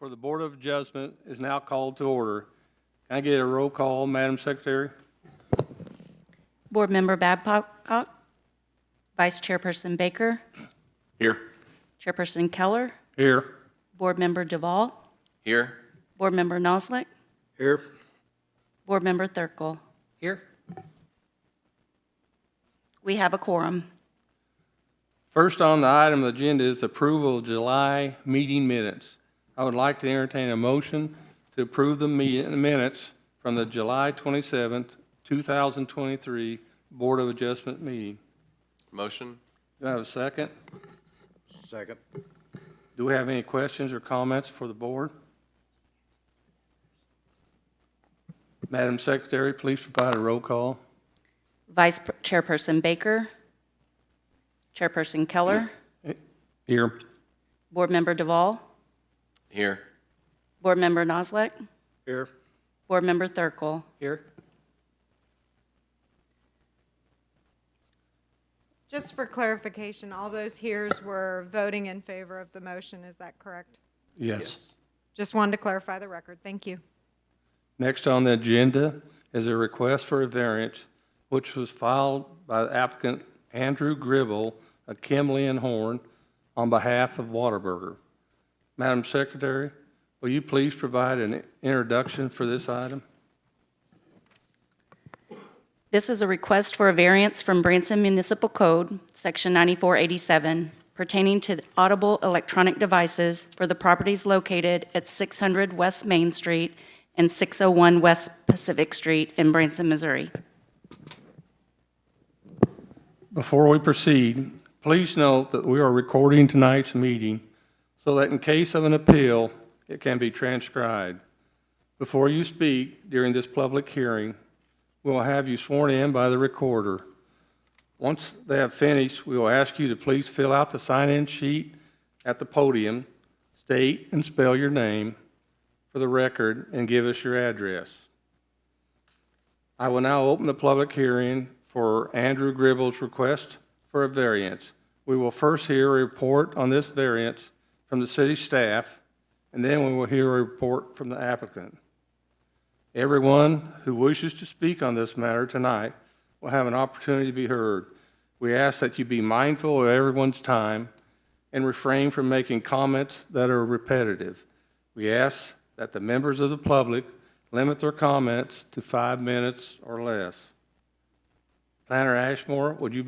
for the Board of Adjustment is now called to order. Can I get a roll call, Madam Secretary? Board Member Babcock, Vice Chairperson Baker, Here. Chairperson Keller, Here. Board Member Duvall, Here. Board Member Noslick, Here. Board Member Thurkel. Here. We have a quorum. First on the item of the agenda is approval of July meeting minutes. I would like to entertain a motion to approve the minutes from the July 27th, 2023 Board of Adjustment meeting. Motion. Do I have a second? Second. Do we have any questions or comments for the board? Madam Secretary, please provide a roll call. Vice Chairperson Baker, Chairperson Keller, Here. Board Member Duvall, Here. Board Member Noslick, Here. Board Member Thurkel. Here. Just for clarification, all those heres were voting in favor of the motion, is that correct? Yes. Just wanted to clarify the record. Thank you. Next on the agenda is a request for a variance, which was filed by the applicant Andrew Gribble of Kimley and Horn on behalf of Whataburger. Madam Secretary, will you please provide an introduction for this item? This is a request for a variance from Branson Municipal Code, Section 9487, pertaining to audible electronic devices for the properties located at 600 West Main Street and 601 West Pacific Street in Branson, Missouri. Before we proceed, please note that we are recording tonight's meeting so that in case of an appeal, it can be transcribed. Before you speak during this public hearing, we will have you sworn in by the recorder. Once they have finished, we will ask you to please fill out the sign-in sheet at the podium, state and spell your name for the record, and give us your address. I will now open the public hearing for Andrew Gribble's request for a variance. We will first hear a report on this variance from the city staff, and then we will hear a report from the applicant. Everyone who wishes to speak on this matter tonight will have an opportunity to be heard. We ask that you be mindful of everyone's time and refrain from making comments that are repetitive. We ask that the members of the public limit their comments to 5 minutes or less. Planner Ashmore, would you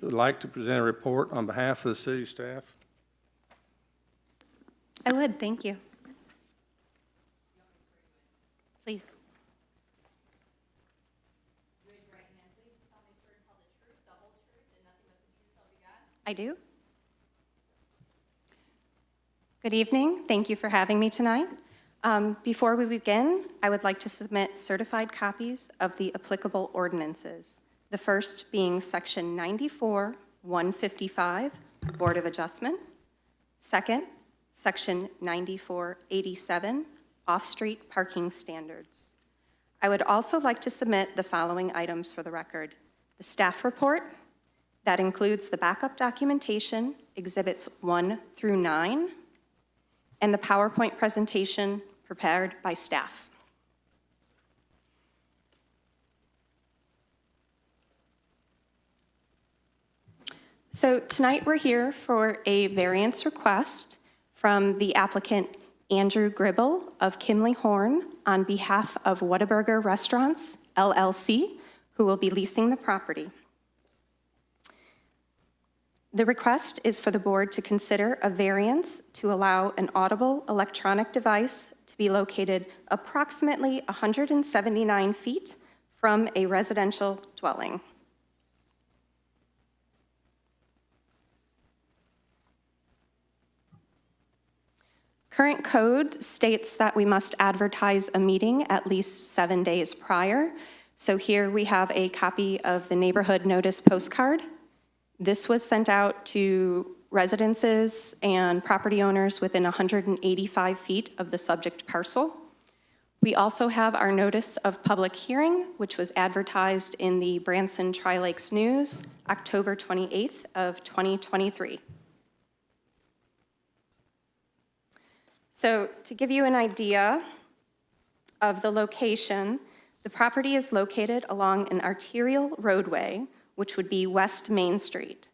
like to present a report on behalf of the city staff? I would, thank you. Please. I do. Good evening. Thank you for having me tonight. Before we begin, I would like to submit certified copies of the applicable ordinances. The first being Section 94-155, Board of Adjustment. Second, Section 94-87, Off-Street Parking Standards. I would also like to submit the following items for the record. The staff report, that includes the backup documentation, Exhibits 1 through 9, and the PowerPoint presentation prepared by staff. So tonight we're here for a variance request from the applicant Andrew Gribble of Kimley Horn on behalf of Whataburger Restaurants, LLC, who will be leasing the property. The request is for the board to consider a variance to allow an audible electronic device to be located approximately 179 feet from a residential dwelling. Current code states that we must advertise a meeting at least 7 days prior. So here we have a copy of the neighborhood notice postcard. This was sent out to residences and property owners within 185 feet of the subject parcel. We also have our notice of public hearing, which was advertised in the Branson Tri-Lakes News, October 28th of 2023. So to give you an idea of the location, the property is located along an arterial roadway, which would be West Main Street.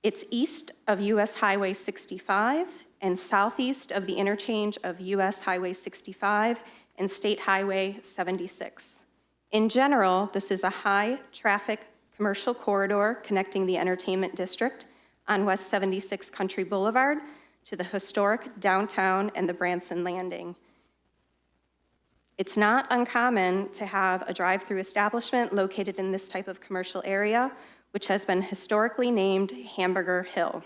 It's east of US Highway 65 and southeast of the interchange of US Highway 65 and State Highway 76. In general, this is a high-traffic commercial corridor connecting the entertainment district on West 76 Country Boulevard to the historic downtown and the Branson Landing. It's not uncommon to have a drive-through establishment located in this type of commercial area, which has been historically named Hamburger Hill.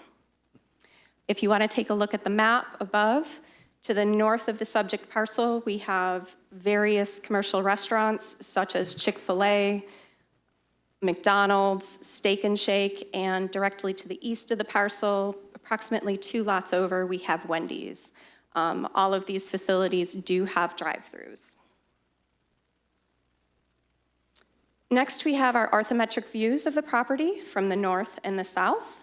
If you want to take a look at the map above, to the north of the subject parcel, we have various commercial restaurants such as Chick-fil-A, McDonald's, Steak and Shake, and directly to the east of the parcel, approximately 2 lots over, we have Wendy's. All of these facilities do have drive-throughs. Next, we have our orthometric views of the property from the north and the south,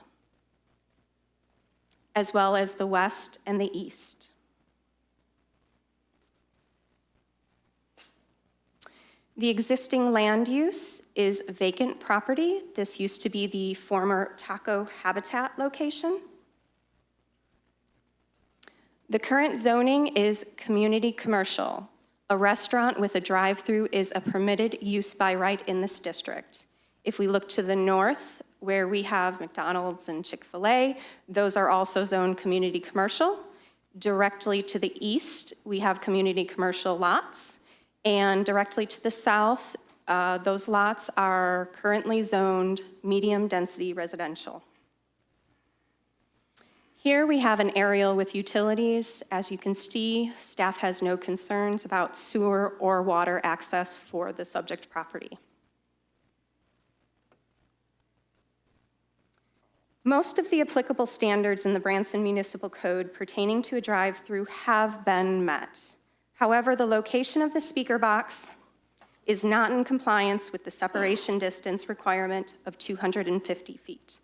as well as the west and the east. The existing land use is vacant property. This used to be the former taco habitat location. The current zoning is community commercial. A restaurant with a drive-through is a permitted use by right in this district. If we look to the north, where we have McDonald's and Chick-fil-A, those are also zoned community commercial. Directly to the east, we have community commercial lots. And directly to the south, those lots are currently zoned medium-density residential. Here we have an aerial with utilities. As you can see, staff has no concerns about sewer or water access for the subject property. Most of the applicable standards in the Branson Municipal Code pertaining to a drive-through have been met. However, the location of the speaker box is not in compliance with the separation distance requirement of 250 feet.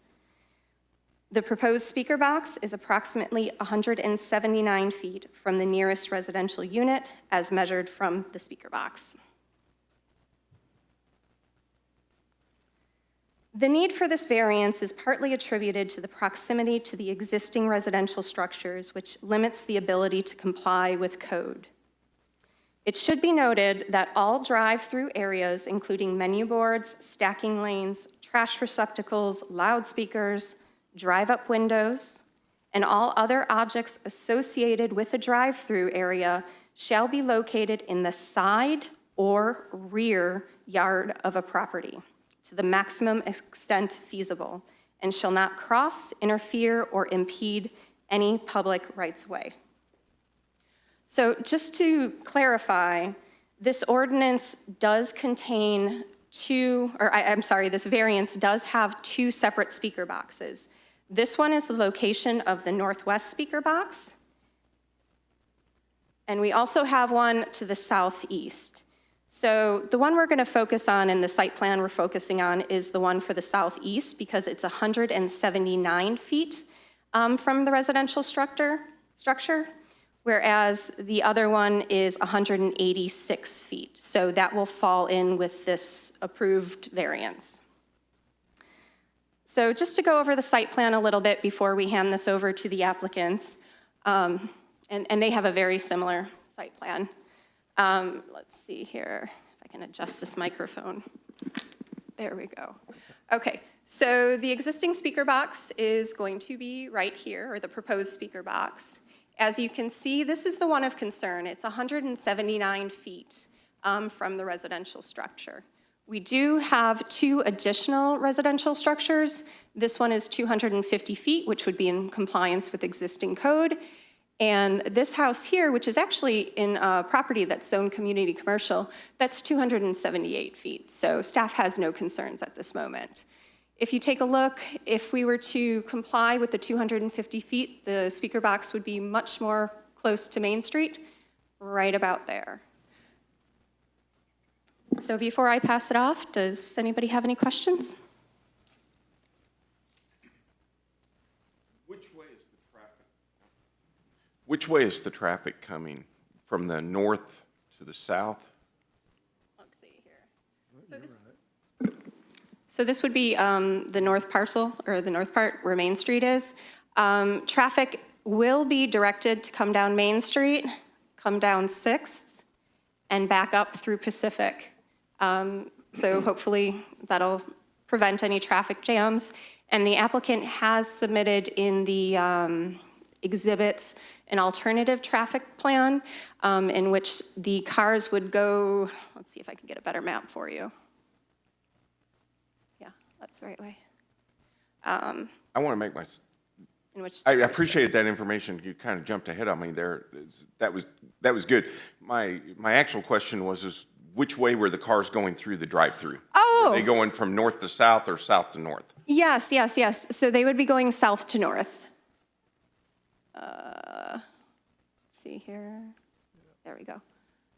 The proposed speaker box is approximately 179 feet from the nearest residential unit as measured from the speaker box. The need for this variance is partly attributed to the proximity to the existing residential structures, which limits the ability to comply with code. It should be noted that all drive-through areas, including menu boards, stacking lanes, trash receptacles, loudspeakers, drive-up windows, and all other objects associated with a drive-through area shall be located in the side or rear yard of a property to the maximum extent feasible and shall not cross, interfere, or impede any public rights-of-way. So just to clarify, this ordinance does contain this variance does have 2 separate speaker boxes. This one is the location of the northwest speaker box, and we also have one to the southeast. So the one we're going to focus on in the site plan we're focusing on is the one for the southeast because it's 179 feet from the residential structure, whereas the other one is 186 feet. So that will fall in with this approved variance. So just to go over the site plan a little bit before we hand this over to the applicants, and they have a very similar site plan. Let's see here, if I can adjust this microphone. There we go. Okay, so the existing speaker box is going to be right here, or the proposed speaker box. As you can see, this is the one of concern. It's 179 feet from the residential structure. We do have 2 additional residential structures. This one is 250 feet, which would be in compliance with existing code. And this house here, which is actually in a property that's zoned community commercial, that's 278 feet. So staff has no concerns at this moment. If you take a look, if we were to comply with the 250 feet, the speaker box would be much more close to Main Street, right about there. So before I pass it off, does anybody have any questions? Which way is the traffic coming? From the north to the south? Let's see here. So this would be the north parcel, or the north part where Main Street is. Traffic will be directed to come down Main Street, come down 6th, and back up through Pacific. So hopefully that'll prevent any traffic jams. And the applicant has submitted in the exhibits an alternative traffic plan in which the cars would go, let's see if I can get a better map for you. Yeah, that's the right way. I want to make my, In which I appreciated that information. You kind of jumped ahead on me there. That was good. My actual question was which way were the cars going through the drive-through? Oh. Were they going from north to south or south to north? Yes. So they would be going south to north. Let's see here. There we go.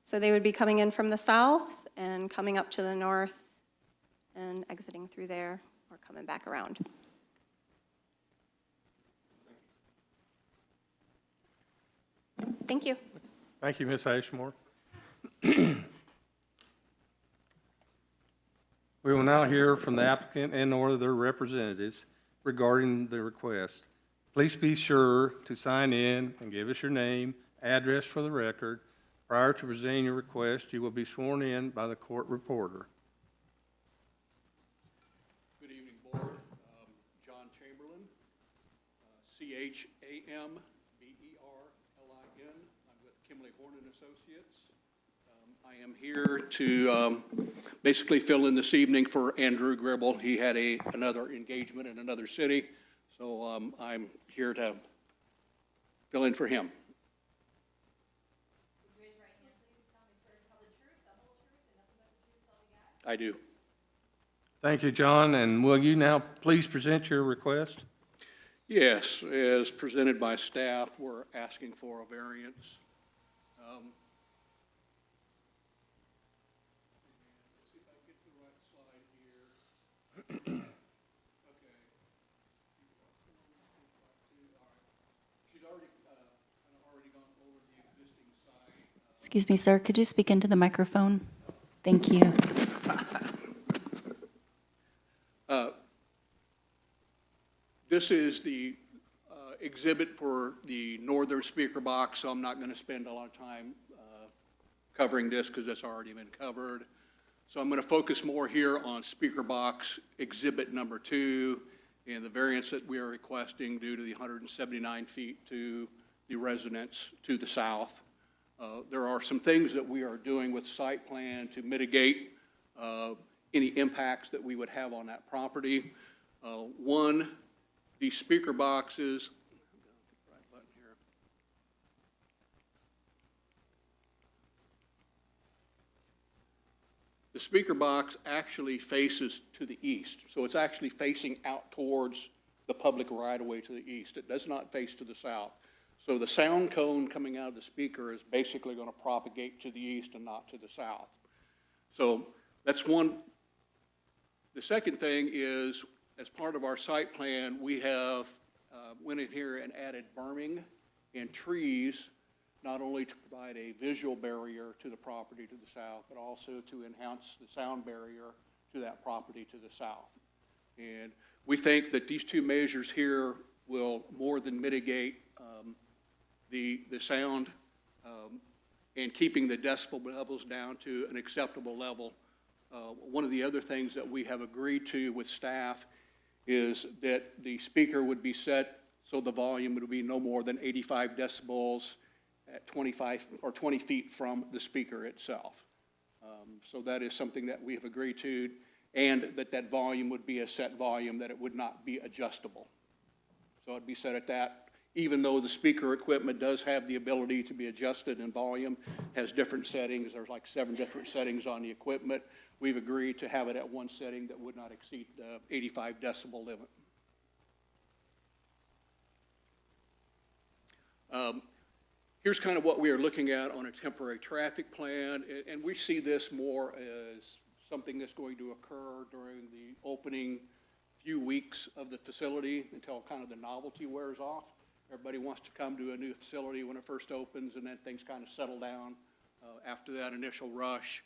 So they would be coming in from the south and coming up to the north and exiting through there or coming back around. Thank you. Thank you, Ms. Ashmore. We will now hear from the applicant and/or their representatives regarding the request. Please be sure to sign in and give us your name, address for the record. Prior to presenting your request, you will be sworn in by the court reporter. Good evening, Board. John Chamberlain, Chamberlin. I'm with Kimley Horn and Associates. I am here to basically fill in this evening for Andrew Gribble. He had another engagement in another city, so I'm here to fill in for him. I do. Thank you, John, and will you now please present your request? Yes, as presented by staff, we're asking for a variance. Let's see if I get the right slide here. Okay. All right. She's already gone over the existing site. Excuse me, sir, could you speak into the microphone? Thank you. This is the exhibit for the northern speaker box, so I'm not going to spend a lot of time covering this because it's already been covered. So I'm going to focus more here on speaker box exhibit number 2 and the variance that we are requesting due to the 179 feet to the residence to the south. There are some things that we are doing with site plan to mitigate any impacts that we would have on that property. One, these speaker boxes, right button here. The speaker box actually faces to the east, so it's actually facing out towards the public right-of-way to the east. It does not face to the south. So the sound cone coming out of the speaker is basically going to propagate to the east and not to the south. So that's one. The second thing is, as part of our site plan, we have went in here and added berming and trees, not only to provide a visual barrier to the property to the south, but also to enhance the sound barrier to that property to the south. And we think that these two measures here will more than mitigate the sound and keeping the decibel levels down to an acceptable level. One of the other things that we have agreed to with staff is that the speaker would be set so the volume would be no more than 85 decibels at 25 or 20 feet from the speaker itself. So that is something that we have agreed to, and that volume would be a set volume, that it would not be adjustable. So it'd be set at that, even though the speaker equipment does have the ability to be adjusted in volume, has different settings. There's like 7 different settings on the equipment. We've agreed to have it at one setting that would not exceed the 85 decibel limit. Here's kind of what we are looking at on a temporary traffic plan, and we see this more as something that's going to occur during the opening few weeks of the facility until kind of the novelty wears off. Everybody wants to come to a new facility when it first opens, and then things kind of settle down after that initial rush.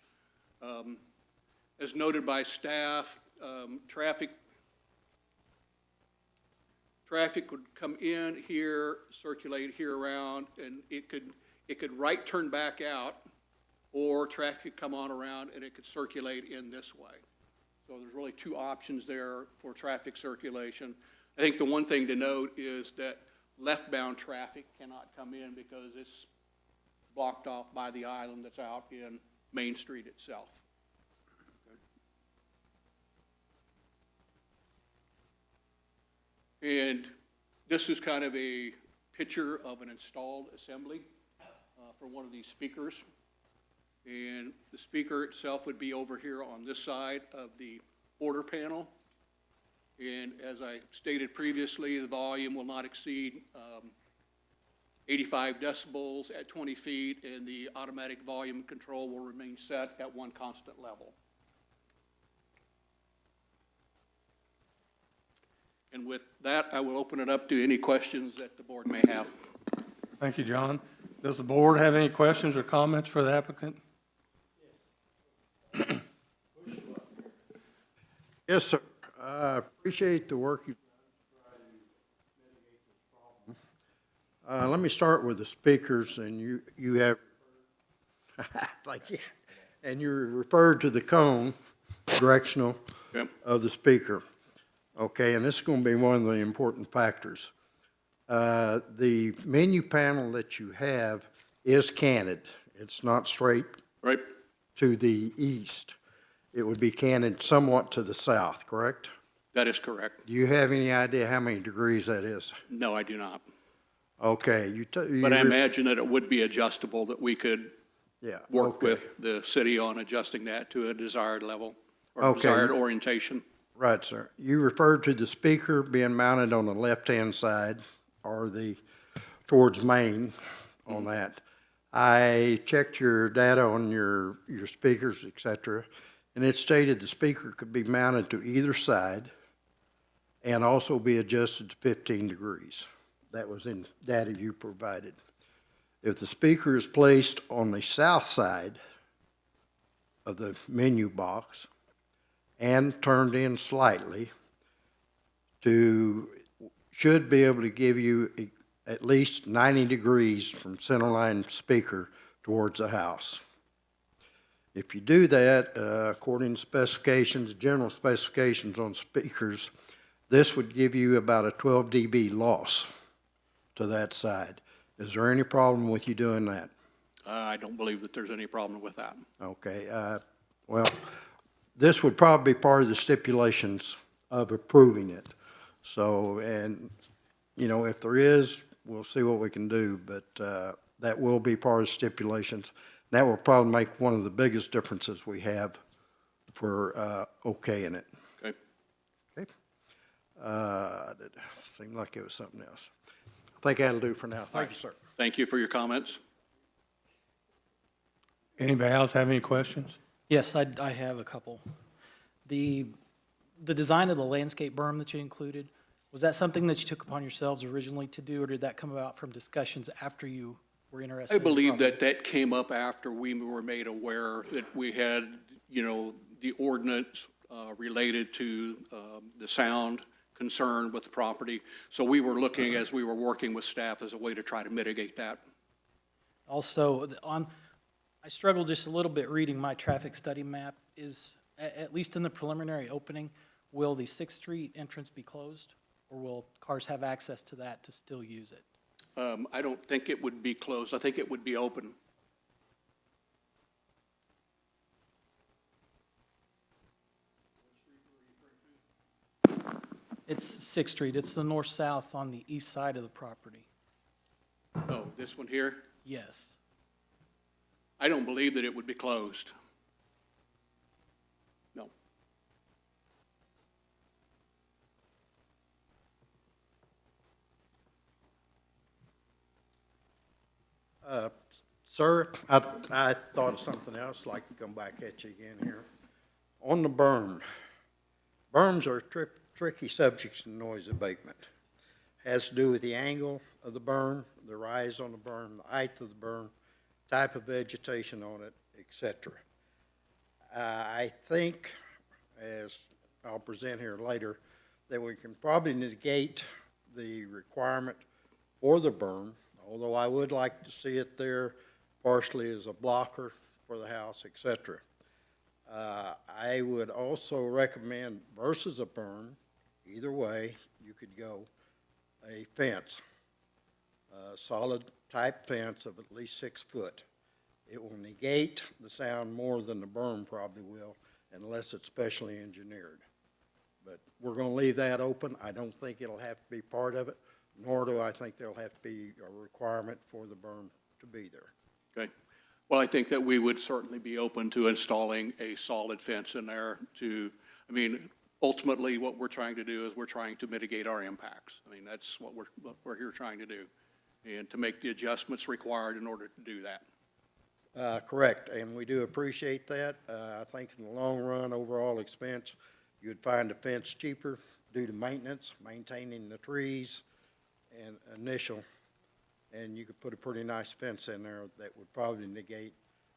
As noted by staff, traffic would come in here, circulate here around, and it could right turn back out, or traffic could come on around and it could circulate in this way. So there's really two options there for traffic circulation. I think the one thing to note is that left-bound traffic cannot come in because it's blocked off by the island that's out in Main Street itself. And this is kind of a picture of an installed assembly for one of these speakers. And the speaker itself would be over here on this side of the order panel. And as I stated previously, the volume will not exceed 85 decibels at 20 feet, and the automatic volume control will remain set at one constant level. And with that, I will open it up to any questions that the board may have. Thank you, John. Does the board have any questions or comments for the applicant? Yes, sir. I appreciate the work you've done to try to mitigate this problem. Let me start with the speakers, and you have, and you referred to the cone, directional, Yep. of the speaker. Okay, and this is going to be one of the important factors. The menu panel that you have is canted. It's not straight Right? to the east. It would be canted somewhat to the south, correct? That is correct. Do you have any idea how many degrees that is? No, I do not. Okay, But I imagine that it would be adjustable, that we could yeah, work okay. with the city on adjusting that to a desired level or Okay. desired orientation. Right, sir. You referred to the speaker being mounted on the left-hand side or towards Main on that. I checked your data on your speakers, et cetera, and it stated the speaker could be mounted to either side and also be adjusted to 15 degrees. That was in data you provided. If the speaker is placed on the south side of the menu box and turned in slightly, should be able to give you at least 90 degrees from centerline speaker towards the house. If you do that, according to specifications, general specifications on speakers, this would give you about a 12 dB loss to that side. Is there any problem with you doing that? I don't believe that there's any problem with that. Okay, well, this would probably be part of the stipulations of approving it. So, and, you know, if there is, we'll see what we can do, but that will be part of stipulations. That will probably make one of the biggest differences we have for okaying it. Okay? Okay? It seemed like it was something else. I think that'll do for now. Thank you, sir. Thank you for your comments. Anybody else have any questions? Yes, I have a couple. The design of the landscape berm that you included, was that something that you took upon yourselves originally to do, or did that come about from discussions after you were interested? I in the believe project? that came up after we were made aware that we had, you know, the ordinance related to the sound concern with the property. So we were looking, as we were working with staff, as a way to try to mitigate that. Also, I struggled just a little bit reading my traffic study map. At least in the preliminary opening, will the 6th Street entrance be closed? Or will cars have access to that to still use it? I don't think it would be closed. I think it would be open. It's 6th Street. It's the north-south on the east side of the property. Oh, this one here? Yes. I don't believe that it would be closed. No. Sir, I thought of something else, I'd like to come back at you again here. On the berm, berms are tricky subjects in noise abatement. has to do with the angle of the berm, the rise on the berm, the height of the berm, type of vegetation on it, etc. I think, as I'll present here later, that we can probably negate the requirement for the berm, although I would like to see it there partially as a blocker for the house, etc. I would also recommend versus a berm, either way, you could go, a fence, a solid type fence of at least 6 foot. It will negate the sound more than the berm probably will, unless it's specially engineered. But we're going to leave that open. I don't think it'll have to be part of it, nor do I think there'll have to be a requirement for the berm to be there. Okay. Well, I think that we would certainly be open to installing a solid fence in there to, I mean, ultimately, what we're trying to do is we're trying to mitigate our impacts. I mean, that's what we're here trying to do, and to make the adjustments required in order to do that. Correct, and we do appreciate that. I think in the long run, overall expense, you'd find the fence cheaper due to maintenance, maintaining the trees and initial, and you could put a pretty nice fence in there that would probably negate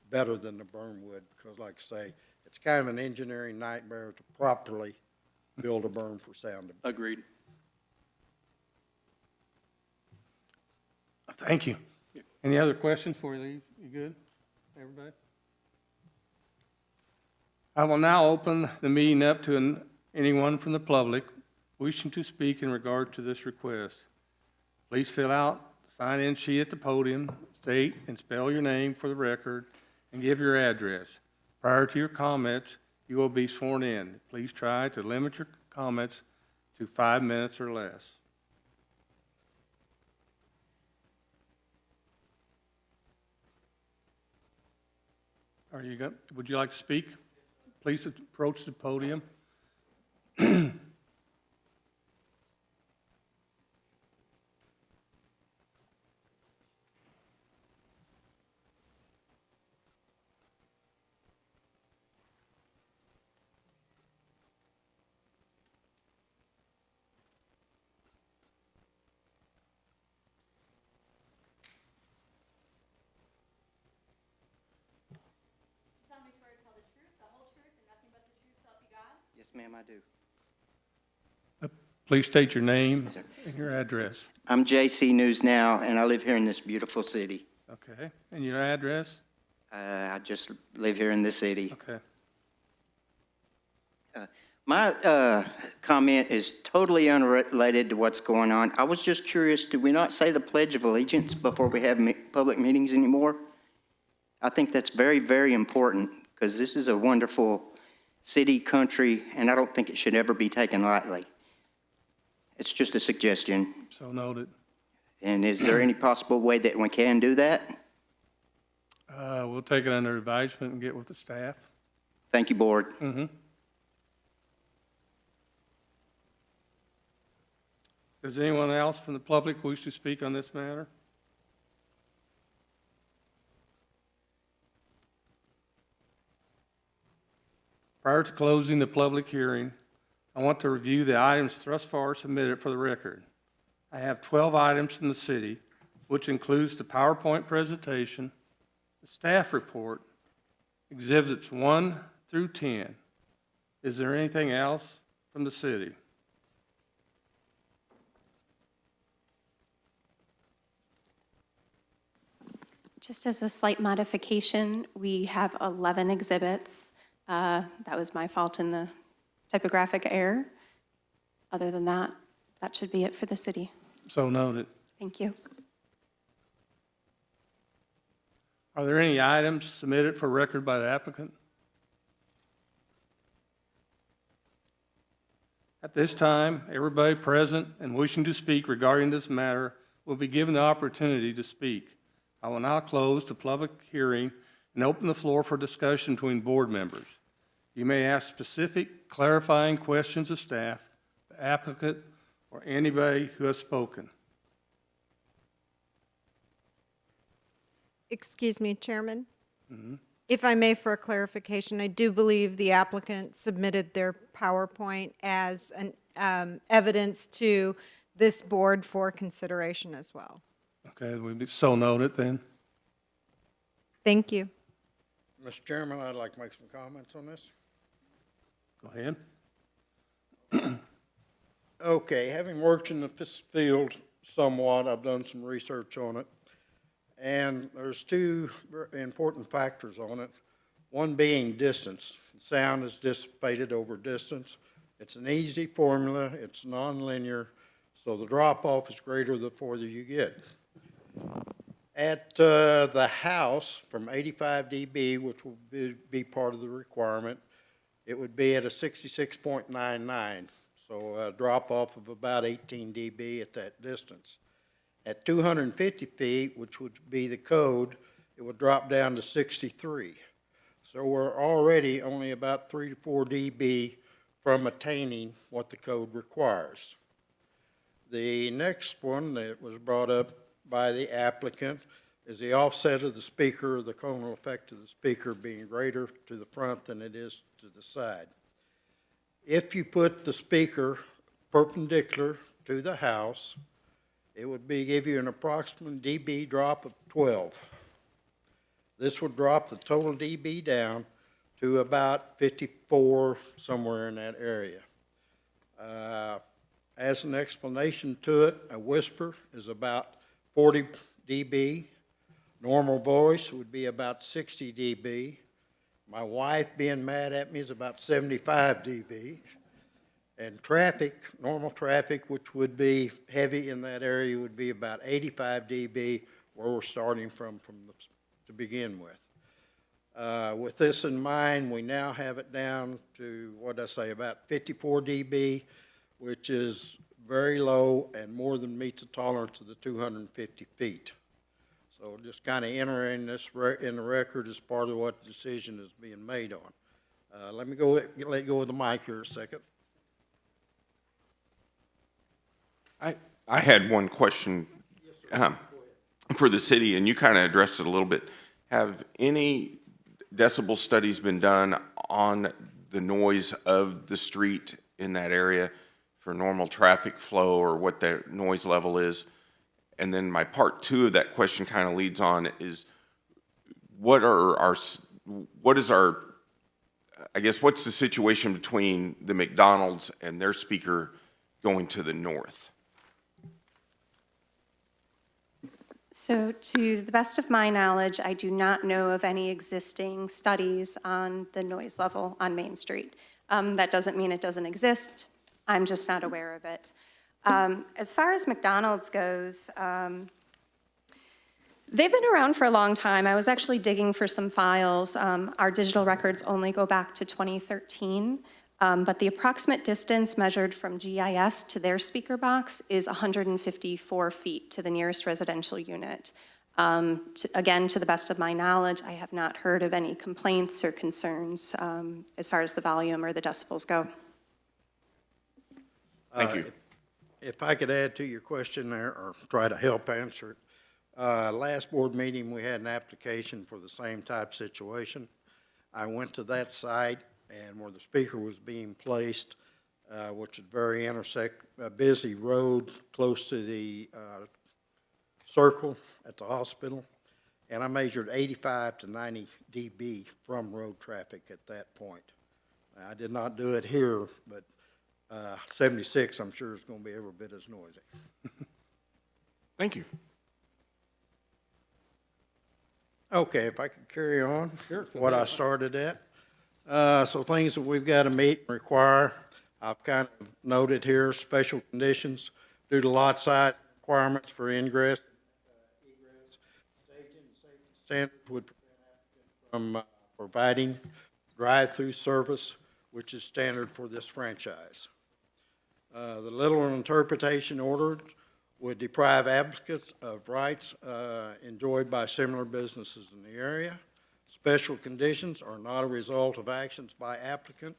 better than the berm would, because like I say, it's kind of an engineering nightmare to properly build a berm for sound. Agreed. Thank you. Any other questions before you leave? You good, everybody? I will now open the meeting up to anyone from the public wishing to speak in regard to this request. Please fill out the sign-in sheet at the podium, state and spell your name for the record, and give your address. Prior to your comments, you will be sworn in. Please try to limit your comments to 5 minutes or less. Would you like to speak? Please approach the podium. Yes, ma'am, I do. Please state your name and your address. I'm JC News Now, and I live here in this beautiful city. Okay, and your address? I just live here in the city. Okay. My comment is totally unrelated to what's going on. I was just curious, do we not say the Pledge of Allegiance before we have public meetings anymore? I think that's very, very important, because this is a wonderful city, country, and I don't think it should ever be taken lightly. It's just a suggestion. So noted. And is there any possible way that we can do that? We'll take it under advisement and get with the staff. Thank you, Board. Does anyone else from the public wish to speak on this matter? Prior to closing the public hearing, I want to review the items thus far submitted for the record. I have 12 items from the city, which includes the PowerPoint presentation, the staff report, exhibits 1 through 10. Is there anything else from the city? Just as a slight modification, we have 11 exhibits. That was my fault in the typographic error. Other than that, that should be it for the city. So noted. Thank you. Are there any items submitted for record by the applicant? At this time, everybody present and wishing to speak regarding this matter will be given the opportunity to speak. I will now close the public hearing and open the floor for discussion between board members. You may ask specific clarifying questions of staff, the applicant, or anybody who has spoken. Excuse me, Chairman? If I may, for a clarification, I do believe the applicant submitted their PowerPoint as an evidence to this board for consideration as well. Okay, we so noted then. Thank you. Mr. Chairman, I'd like to make some comments on this. Go ahead. Okay, having worked in the field somewhat, I've done some research on it, and there's two important factors on it. One being distance. Sound is dissipated over distance. It's an easy formula, it's nonlinear, so the drop-off is greater the further you get. At the house, from 85 dB, which will be part of the requirement, it would be at a 66.99, so a drop-off of about 18 dB at that distance. At 250 feet, which would be the code, it would drop down to 63. So we're already only about 3 to 4 dB from attaining what the code requires. The next one that was brought up by the applicant is the offset of the speaker, the conal effect of the speaker being greater to the front than it is to the side. If you put the speaker perpendicular to the house, it would give you an approximate dB drop of 12. This would drop the total dB down to about 54, somewhere in that area. As an explanation to it, a whisper is about 40 dB. Normal voice would be about 60 dB. My wife being mad at me is about 75 dB. And traffic, normal traffic, which would be heavy in that area, would be about 85 dB, where we're starting from to begin with. With this in mind, we now have it down to, what did I say, about 54 dB, which is very low and more than meets the tolerance of the 250 feet. So just kind of entering this in the record as part of what the decision is being made on. Let me let go of the mic here a second. I had one question for the city, and you kind of addressed it a little bit. Have any decibel studies been done on the noise of the street in that area for normal traffic flow or what the noise level is? And then my part two of that question kind of leads on is what's the situation between the McDonald's and their speaker going to the north? So to the best of my knowledge, I do not know of any existing studies on the noise level on Main Street. That doesn't mean it doesn't exist. I'm just not aware of it. As far as McDonald's goes, they've been around for a long time. I was actually digging for some files. Our digital records only go back to 2013, but the approximate distance measured from GIS to their speaker box is 154 feet to the nearest residential unit. Again, to the best of my knowledge, I have not heard of any complaints or concerns as far as the volume or the decibels go. Thank you. If I could add to your question there, or try to help answer it. Last board meeting, we had an application for the same type situation. I went to that site, and where the speaker was being placed, which is very a busy road close to the circle at the hospital, and I measured 85 to 90 dB from road traffic at that point. I did not do it here, but 76, I'm sure, is going to be every bit as noisy. Thank you. Okay, if I could carry on. Sure. What I started at. So things that we've got to meet and require, I've kind of noted here, special conditions due to lot size requirements for ingress, egress, staging and safety standards would prevent applicants from providing drive-through service, which is standard for this franchise. The literal interpretation ordered would deprive applicants of rights enjoyed by similar businesses in the area. Special conditions are not a result of actions by applicant.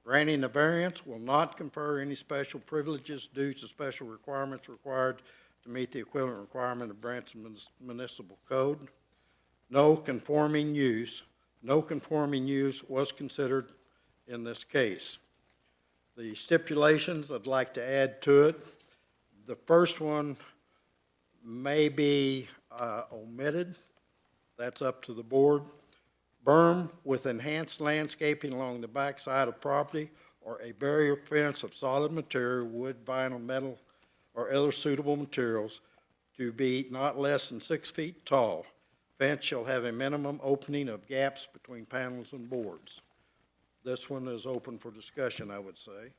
Granting a variance will not confer any special privileges due to special requirements required to meet the equivalent requirement of Branson Municipal Code. No conforming use was considered in this case. The stipulations I'd like to add to it The first one may be omitted. That's up to the board. Berm with enhanced landscaping along the backside of property or a barrier fence of solid material, wood, vinyl, metal, or other suitable materials to be not less than 6 feet tall. Fence shall have a minimum opening of gaps between panels and boards. This one is open for discussion, I would say.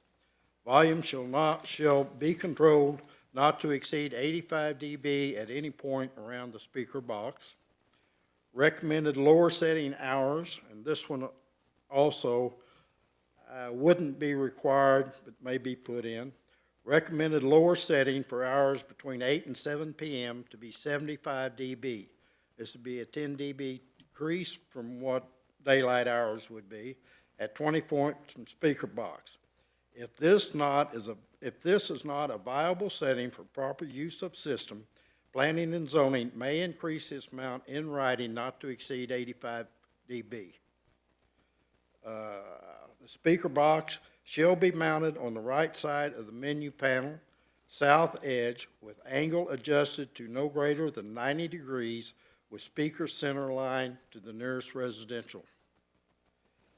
Volume shall be controlled not to exceed 85 dB at any point around the speaker box. Recommended lower setting hours, and this one also wouldn't be required, but may be put in. Recommended lower setting for hours between 8 and 7 p.m. to be 75 dB. This would be a 10 dB decrease from what daylight hours would be at 20 points from speaker box. If this is not a viable setting for proper use of system, planning and zoning may increase this amount in writing not to exceed 85 dB. The speaker box shall be mounted on the right side of the menu panel, south edge, with angle adjusted to no greater than 90 degrees with speaker center line to the nearest residential.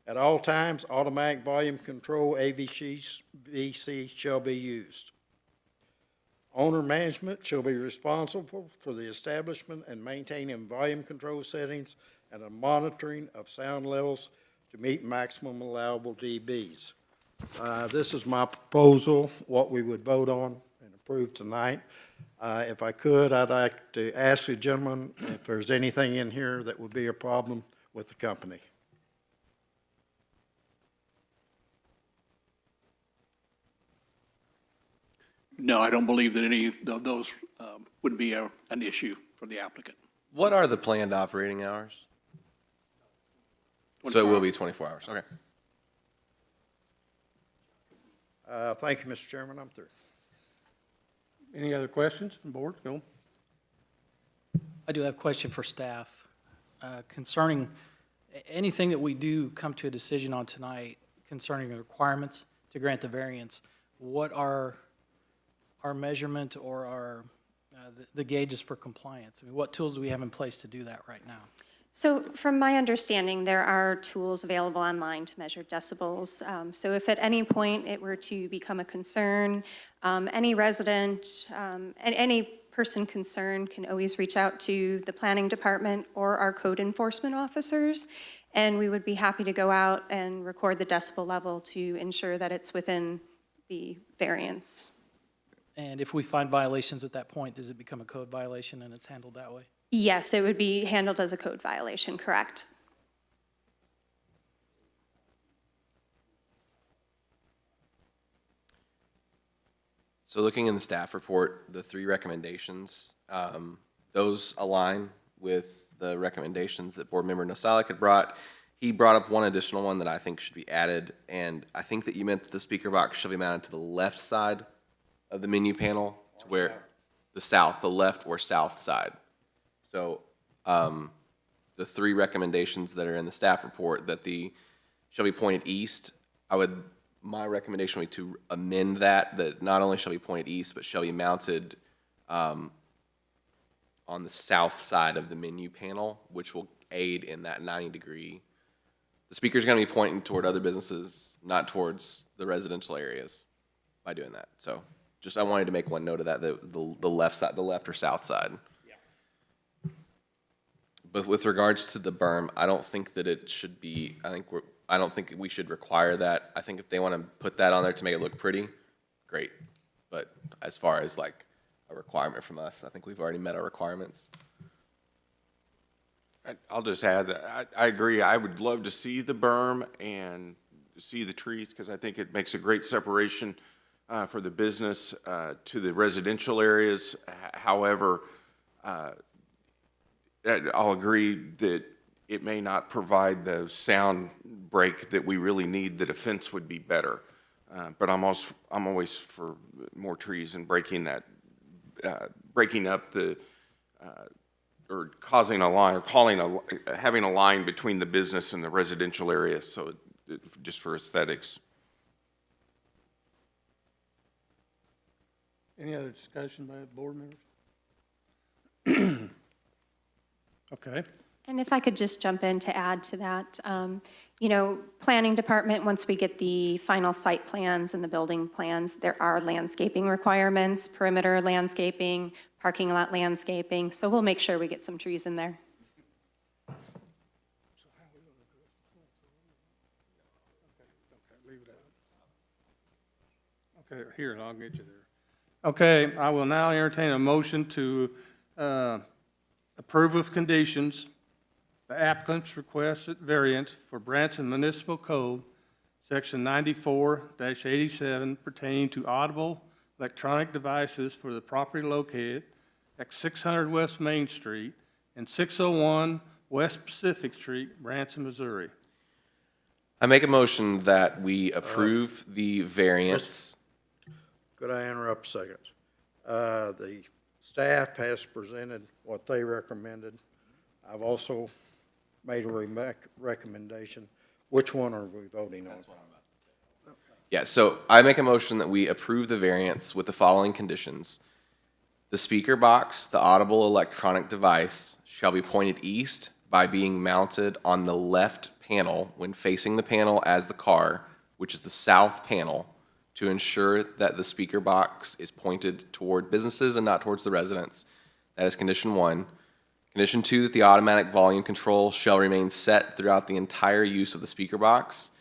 At all times, automatic volume control AVC shall be used. Owner management shall be responsible for the establishment and maintaining volume control settings and a monitoring of sound levels to meet maximum allowable dBs. This is my proposal, what we would vote on and approve tonight. If I could, I'd like to ask the gentleman if there's anything in here that would be a problem with the company. No, I don't believe that any of those would be an issue for the applicant. What are the planned operating hours? So it will be 24 hours, okay. Thank you, Mr. Chairman, I'm through. Any other questions from board? No? I do have a question for staff concerning anything that we do come to a decision on tonight concerning the requirements to grant the variance. What are our measurement or our the gauges for compliance? I mean, what tools do we have in place to do that right now? So from my understanding, there are tools available online to measure decibels. So if at any point it were to become a concern, any resident, any person concerned can always reach out to the planning department or our code enforcement officers, and we would be happy to go out and record the decibel level to ensure that it's within the variance. And if we find violations at that point, does it become a code violation and it's handled that way? Yes, it would be handled as a code violation, correct? So looking in the staff report, the 3 recommendations, those align with the recommendations that Board Member Nosalic had brought. He brought up one additional one that I think should be added, and I think that you meant that the speaker box shall be mounted to the left side of the menu panel, to where the left or south side. So the 3 recommendations that are in the staff report that shall be pointed east, my recommendation would be to amend that not only shall be pointed east, but shall be mounted on the south side of the menu panel, which will aid in that 90-degree. The speaker's going to be pointing toward other businesses, not towards the residential areas by doing that. So just I wanted to make one note of that, the left side, the left or south side. But with regards to the berm, I don't think that it should be, I don't think we should require that. I think if they want to put that on there to make it look pretty, great. But as far as like a requirement from us, I think we've already met our requirements. I'll just add, I agree. I would love to see the berm and see the trees, because I think it makes a great separation for the business to the residential areas. However, I'll agree that it may not provide the sound break that we really need, that a fence would be better. But I'm always for more trees and breaking up the, or causing a line, or having a line between the business and the residential area, so just for aesthetics. Any other discussion by the board members? Okay. And if I could just jump in to add to that, planning department, once we get the final site plans and the building plans, there are landscaping requirements, perimeter landscaping, parking lot landscaping, so we'll make sure we get some trees in there. Okay, here, I'll get you there. Okay, I will now entertain a motion to approve with conditions the applicant's requested variance for Branson Municipal Code, Section 94-87, pertaining to audible electronic devices for the property located at 600 West Main Street and 601 West Pacific Street, Branson, Missouri. I make a motion that we approve the variance. Could I interrupt a second? The staff has presented what they recommended. I've also made a recommendation. Which one are we voting on? Yeah, so I make a motion that we approve the variance with the following conditions. The speaker box, the audible electronic device, shall be pointed east by being mounted on the left panel when facing the panel as the car, which is the south panel, to ensure that the speaker box is pointed toward businesses and not towards the residents. That is condition 1. Condition 2, that the automatic volume control shall remain set throughout the entire use of the speaker box.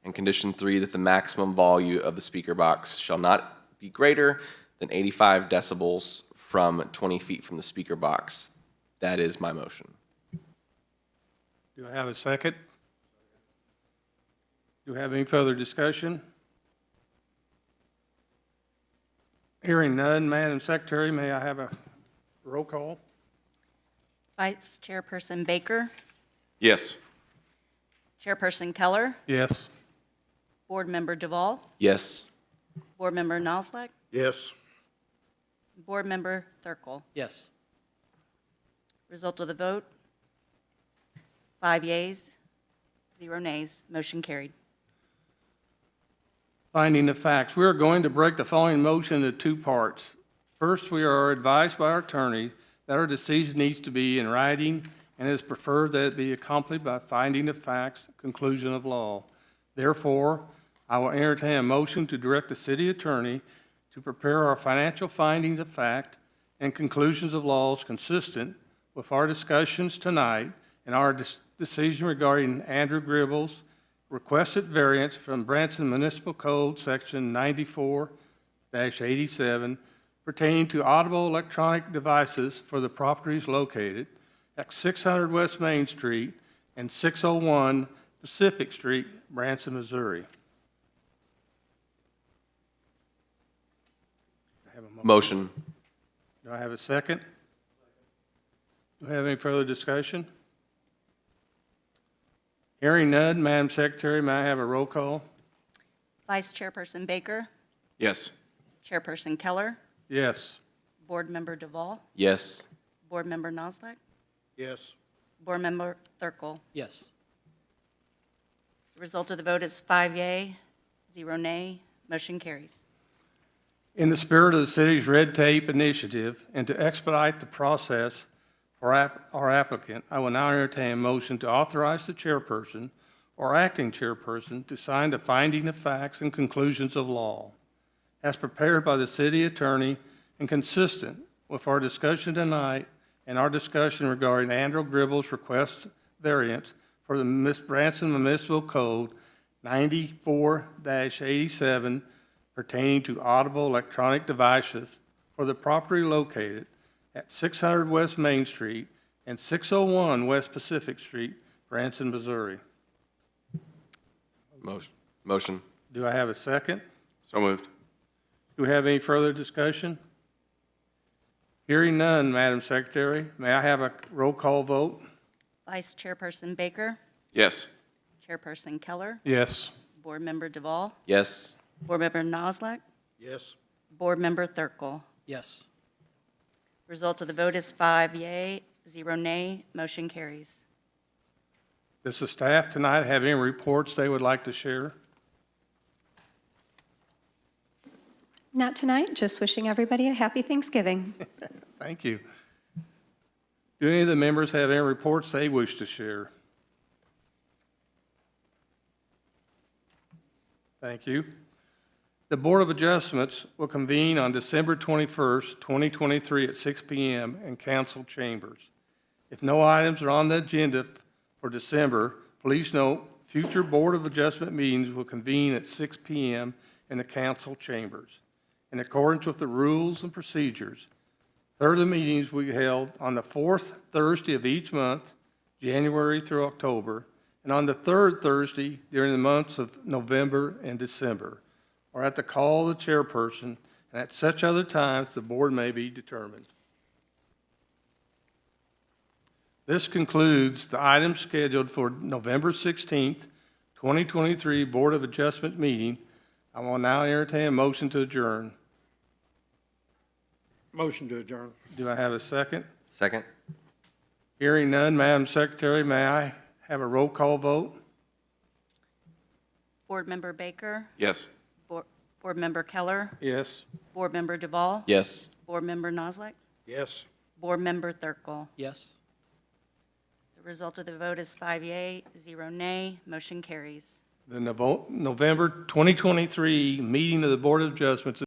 And condition 3, that the maximum volume of the speaker box shall not be greater than 85 decibels from 20 feet from the speaker box. That is my motion. Do I have a second? Do we have any further discussion? Hearing none, Madam Secretary, may I have a roll call? Vice Chairperson Baker, Yes. Chairperson Keller, Yes. Board Member Duvall, Yes. Board Member Noslek, Yes. Board Member Thurkel. Yes. Result of the vote, 5 yeas, 0 nays, motion carried. Finding the facts. We are going to break the following motion into 2 parts. First, we are advised by our attorney that our decision needs to be in writing and it is preferred that it be accompanied by finding of facts, conclusion of law. Therefore, I will entertain a motion to direct the city attorney to prepare our financial findings of fact and conclusions of laws consistent with our discussions tonight and our decision regarding Andrew Gribble's requested variance from Branson Municipal Code, Section 94-87, pertaining to audible electronic devices for the properties located at 600 West Main Street and 601 Pacific Street, Branson, Missouri. I have a Motion. Do I have a second? Do we have any further discussion? Hearing none, Madam Secretary, may I have a roll call? Vice Chairperson Baker, Yes. Chairperson Keller, Yes. Board Member Duvall, Yes. Board Member Noslek, Yes. Board Member Thurkel. Yes. The result of the vote is 5 yea, 0 nay, motion carries. In the spirit of the city's red tape initiative and to expedite the process for our applicant, I will now entertain a motion to authorize the chairperson or acting chairperson to sign the finding of facts and conclusions of law as prepared by the city attorney and consistent with our discussion tonight and our discussion regarding Andrew Gribble's request variance for the Branson Municipal Code 94-87 pertaining to audible electronic devices for the property located at 600 West Main Street and 601 West Pacific Street, Branson, Missouri. Motion. Do I have a second? So moved. Do we have any further discussion? Hearing none, Madam Secretary, may I have a roll call vote? Vice Chairperson Baker, Yes. Chairperson Keller, Yes. Board Member Duvall, Yes. Board Member Noslek, Yes. Board Member Thurkel. Yes. Result of the vote is 5 yea, 0 nay, motion carries. Does the staff tonight have any reports they would like to share? Not tonight, just wishing everybody a happy Thanksgiving. Thank you. Do any of the members have any reports they wish to share? Thank you. The Board of Adjustments will convene on December 21st, 2023 at 6 p.m. in council chambers. If no items are on the agenda for December, please note future Board of Adjustment meetings will convene at 6 p.m. in the council chambers. In accordance with the rules and procedures, further meetings will be held on the fourth Thursday of each month, January through October, and on the third Thursday during the months of November and December, or at the call of the chairperson, and at such other times the board may be determined. This concludes the items scheduled for November 16th, 2023 Board of Adjustment meeting. I will now entertain a motion to adjourn. Motion to adjourn. Do I have a second? Second? Hearing none, Madam Secretary, may I have a roll call vote? Board Member Baker, Yes. Board Member Keller, Yes. Board Member Duvall, Yes. Board Member Noslick, Yes. Board Member Thurkel. Yes? The result of the vote is 5 yea, 0 nay. Motion carries. The November 2023 meeting of the Board of Adjustments